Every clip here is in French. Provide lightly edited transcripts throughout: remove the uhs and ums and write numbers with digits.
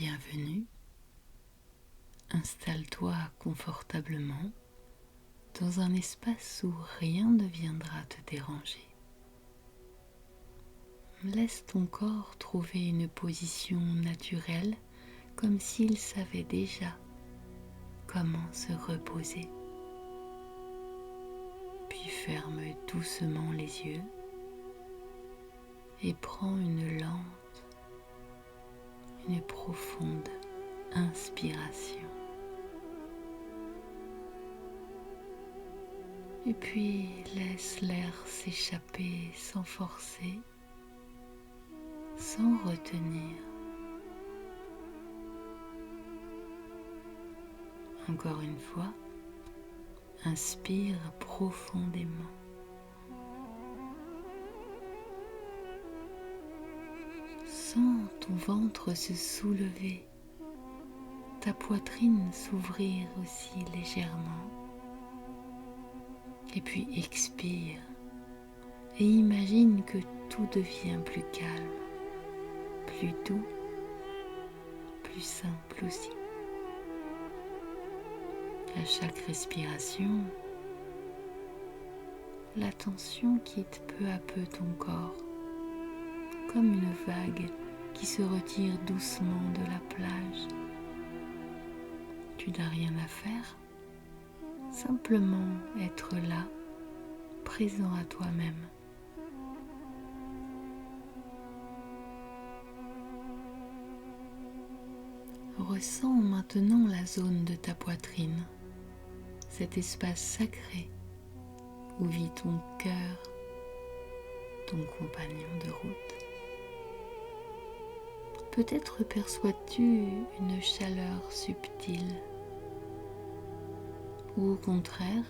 Bienvenue. Installe-toi confortablement dans un espace où rien ne viendra te déranger. Laisse ton corps trouver une position naturelle comme s'il savait déjà comment se reposer. Puis ferme doucement les yeux et prends une lente, une profonde inspiration. Et puis laisse l'air s'échapper sans forcer, sans retenir. Encore une fois, inspire profondément. Sens ton ventre se soulever, ta poitrine s'ouvrir aussi légèrement. Et puis expire et imagine que tout devient plus calme, plus doux, plus simple aussi. À chaque respiration, la tension quitte peu à peu ton corps, comme une vague qui se retire doucement de la plage. Tu n'as rien à faire, simplement être là, présent à toi-même. Ressens maintenant la zone de ta poitrine, cet espace sacré où vit ton cœur, ton compagnon de route. Peut-être perçois-tu une chaleur subtile ou au contraire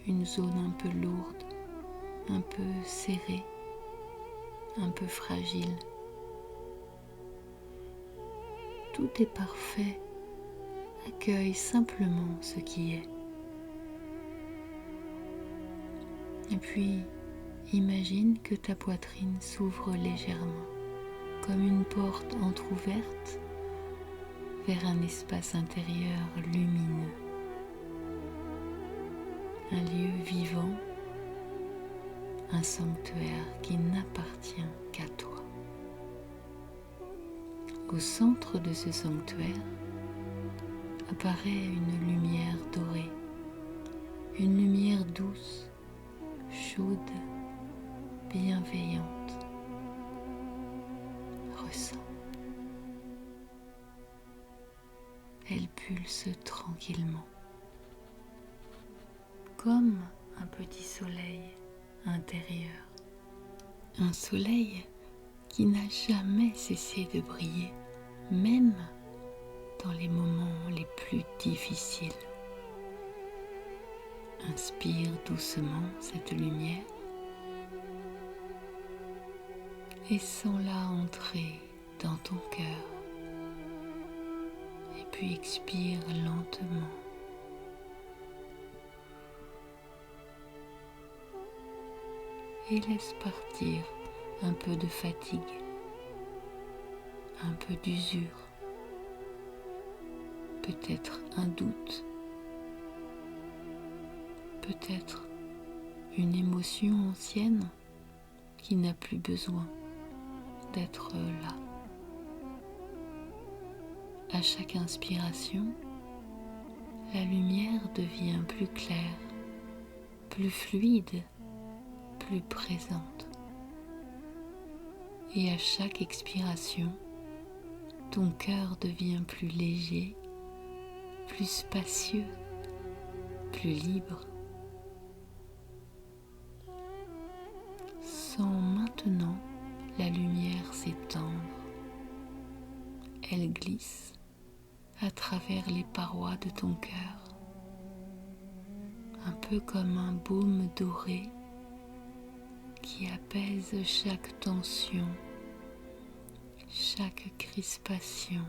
une zone un peu lourde, un peu serrée, un peu fragile. Tout est parfait, accueille simplement ce qui est. Et puis, imagine que ta poitrine s'ouvre légèrement, comme une porte entr'ouverte vers un espace intérieur lumineux. Un lieu vivant, un sanctuaire qui n'appartient qu'à toi. Au centre de ce sanctuaire apparaît une lumière dorée, une lumière douce, chaude, bienveillante. Ressens. Elle pulse tranquillement, comme un petit soleil intérieur. Un soleil qui n'a jamais cessé de briller, même dans les moments les plus difficiles. Inspire doucement cette lumière et sens-la entrer dans ton cœur. Et puis expire lentement. Et laisse partir un peu de fatigue, un peu d'usure, peut-être un doute, peut-être une émotion ancienne qui n'a plus besoin d'être là. À chaque inspiration, la lumière devient plus claire, plus fluide, plus présente. Et à chaque expiration, ton cœur devient plus léger, plus spacieux, plus libre. Sens maintenant la lumière s'étendre. Elle glisse à travers les parois de ton cœur, un peu comme un baume doré qui apaise chaque tension, chaque crispation,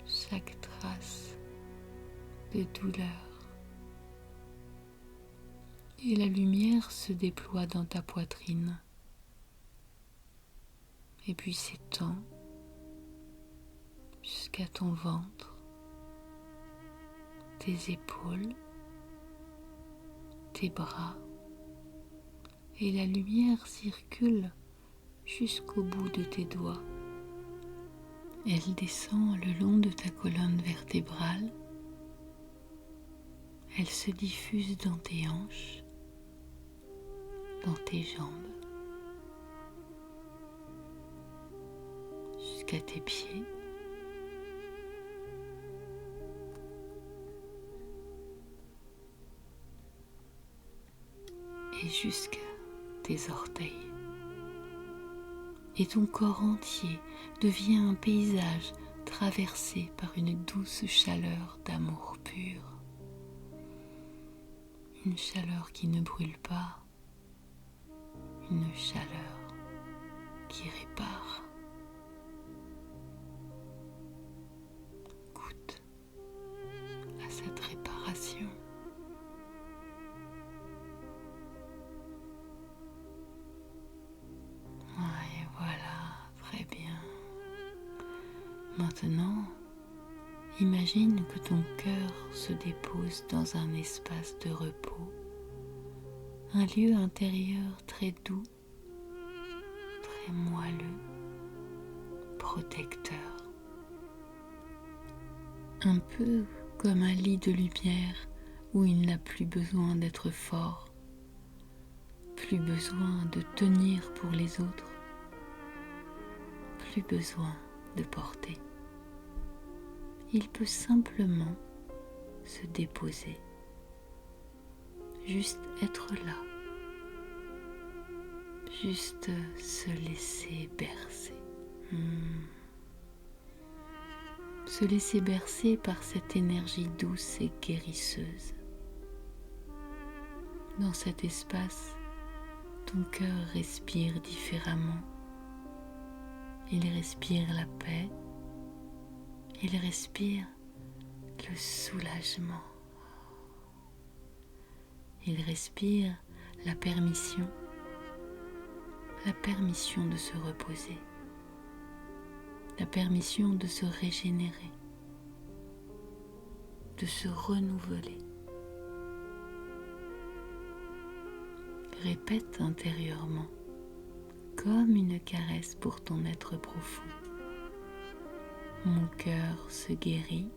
chaque trace de douleur. Et la lumière se déploie dans ta poitrine et puis s'étend jusqu'à ton ventre, tes épaules, tes bras, et la lumière circule jusqu'au bout de tes doigts. Elle descend le long de ta colonne vertébrale, elle se diffuse dans tes hanches, dans tes jambes, jusqu'à tes pieds. Et jusqu'à tes orteils. Et ton corps entier devient un paysage traversé par une douce chaleur d'amour pur. Une chaleur qui ne brûle pas, une chaleur qui répare. Goûte à cette réparation. Et voilà, très bien. Maintenant, imagine que ton cœur se dépose dans un espace de repos, un lieu intérieur très doux, très moelleux, protecteur. Un peu comme un lit de lumière où il n'a plus besoin d'être fort, plus besoin de tenir pour les autres, plus besoin de porter. Il peut simplement se déposer, juste être là, juste se laisser bercer. Se laisser bercer par cette énergie douce et guérisseuse. Dans cet espace, ton cœur respire différemment. Il respire la paix, il respire le soulagement. Il respire la permission de se reposer, la permission de se régénérer, de se renouveler. Répète intérieurement, comme une caresse pour ton être profond. Mon cœur se guérit,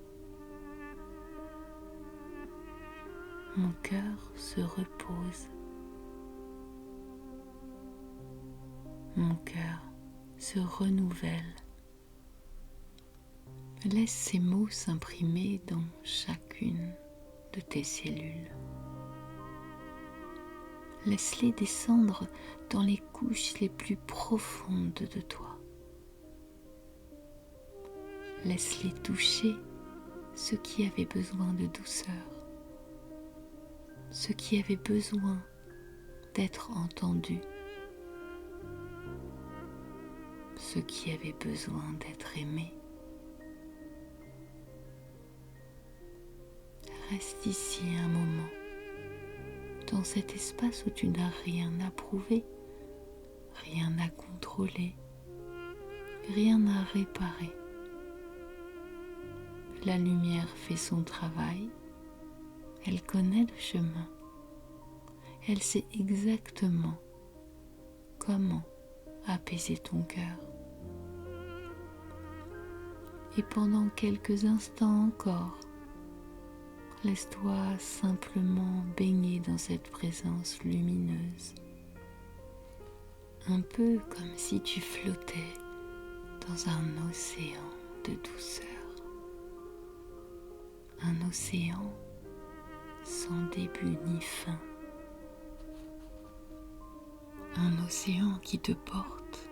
mon cœur se repose, mon cœur se renouvelle. Laisse ces mots s'imprimer dans chacune de tes cellules. Laisse-les descendre dans les couches les plus profondes de toi. Laisse-les toucher ceux qui avaient besoin de douceur, ceux qui avaient besoin d'être entendus, ceux qui avaient besoin d'être aimés. Reste ici un moment, dans cet espace où tu n'as rien à prouver, rien à contrôler, rien à réparer. La lumière fait son travail, elle connaît le chemin, elle sait exactement comment apaiser ton cœur. Et pendant quelques instants encore, laisse-toi simplement baigner dans cette présence lumineuse, un peu comme si tu flottais dans un océan de douceur, un océan sans début ni fin, un océan qui te porte,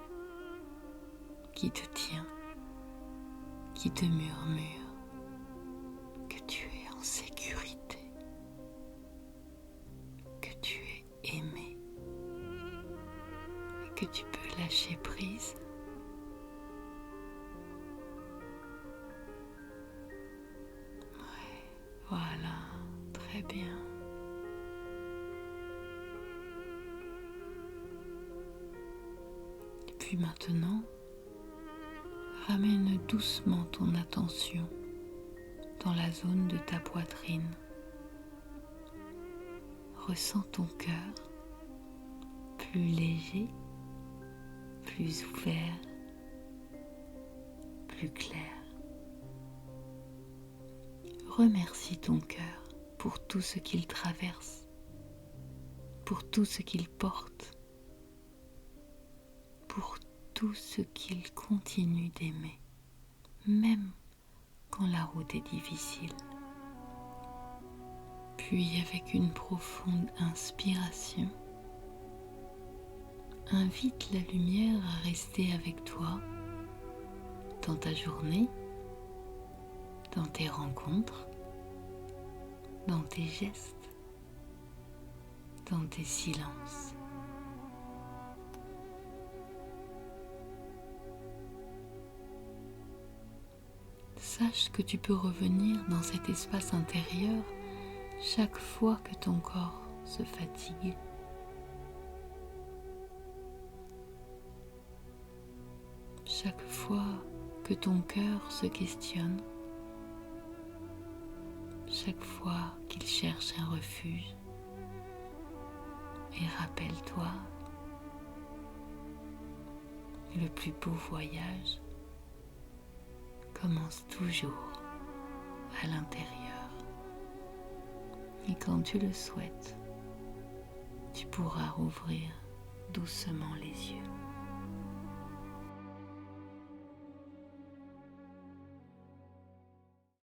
qui te tient, qui te murmure que tu es en sécurité, que tu es aimé et que tu peux lâcher prise. Ouais, voilà, très bien. Et puis maintenant, ramène doucement ton attention dans la zone de ta poitrine. Ressens ton cœur plus léger, plus ouvert, plus clair. Remercie ton cœur pour tout ce qu'il traverse, pour tout ce qu'il porte, pour tout ce qu'il continue d'aimer, même quand la route est difficile. Puis avec une profonde inspiration, invite la lumière à rester avec toi dans ta journée, dans tes rencontres, dans tes gestes, dans tes silences. Sache que tu peux revenir dans cet espace intérieur chaque fois que ton corps se fatigue. Chaque fois que ton cœur se questionne, chaque fois qu'il cherche un refuge. Et rappelle-toi, le plus beau voyage commence toujours à l'intérieur. Et quand tu le souhaites, tu pourras rouvrir doucement les yeux.